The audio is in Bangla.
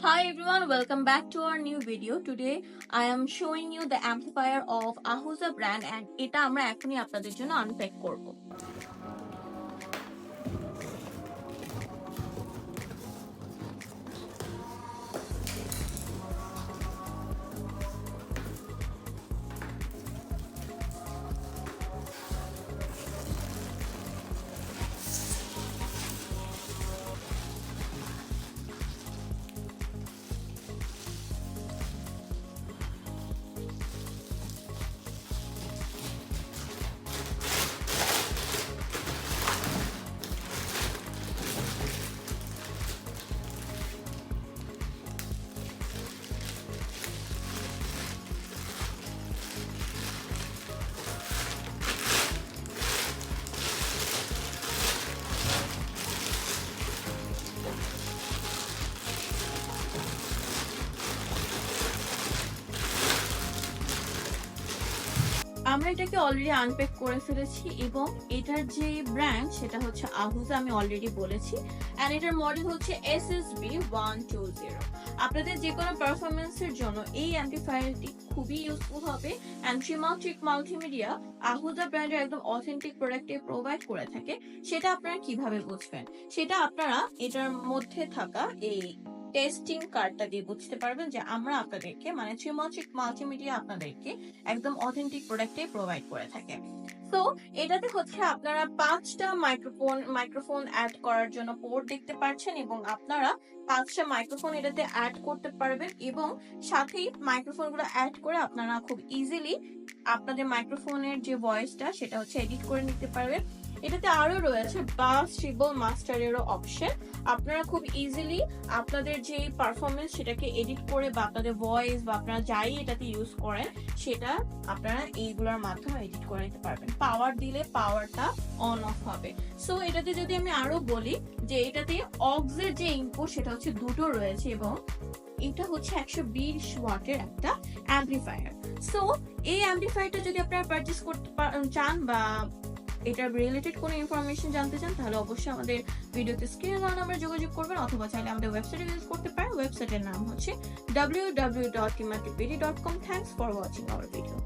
Hi everyone, welcome back to our new video. Today I am showing you the amplifier of Ahuja brand and এটা আমরা এখনই আপনাদের জন্য আনপ্যাক করব। আমরা এটাকে অলরেডি আনপ্যাক করে ফেলেছি এবং এটার যে ব্র্যান্ড সেটা হচ্ছে আহুজা, আমি অলরেডি বলেছি। এন্ড এটার মডেল হচ্ছে SSB-120। আপনাদের যে কোনো পারফরমেন্সের জন্য এই অ্যাম্পলিফায়ারটি খুবই ইউজফুল হবে। এন্ড ট্রিমাট্রিক মাল্টিমিডিয়া আহুজা ব্র্যান্ডের একদম অথেন্টিক প্রোডাক্টে প্রোভাইড করে থাকে। সেটা আপনারা কিভাবে বুঝবেন, সেটা আপনারা এটার মধ্যে থাকা এই টেস্টিং কার্ডটা দিয়ে বুঝতে পারবেন যে আমরা আপনাদেরকে মানে ট্রিমাট্রিক মাল্টিমিডিয়া আপনাদেরকে একদম অথেন্টিক প্রোডাক্টে প্রোভাইড করে থাকে। তো এটাতে হচ্ছে আপনারা 5টা মাইক্রোফোন অ্যাড করার জন্য পোর্ট দেখতে পাচ্ছেন এবং আপনারা 5টা মাইক্রোফোন এটাতে অ্যাড করতে পারবেন এবং সাথেই মাইক্রোফোনগুলো অ্যাড করে আপনারা খুব ইজিলি আপনাদের মাইক্রোফোনের যে ভয়েসটা সেটা হচ্ছে এডিট করে নিতে পারবেন। এটাতে আরো রয়েছে বাস ট্রিবল মাস্টারেরও অপশন। আপনারা খুব ইজিলি আপনাদের যে পারফরমেন্স সেটাকে এডিট করে বা আপনাদের ভয়েস বা আপনারা যাই এটাতে ইউজ করেন সেটা আপনারা এইগুলোর মাধ্যমে এডিট করে নিতে পারবেন। পাওয়ার দিলে পাওয়ারটা অন অফ হবে। সো এটাতে যদি আমি আরো বলি যে এটাতে অক্সের যে ইনপুট সেটা হচ্ছে দুটো রয়েছে এবং এটা হচ্ছে 120 ওয়াটের একটা অ্যাম্পলিফায়ার। সো এই অ্যাম্পলিফায়ারটা যদি আপনারা পারচেজ করতে চান বা এটা রিলেটেড কোনো ইনফরমেশন জানতে চান তাহলে অবশ্যই আমাদের ভিডিওতে স্ক্রিনে দেওয়া নাম্বারে যোগাযোগ করবেন অথবা চাইলে আমাদের ওয়েবসাইটে ভিজিট করতে পারেন। ওয়েবসাইটের নাম হচ্ছে www.trimatrik.com। Thanks for watching hour video.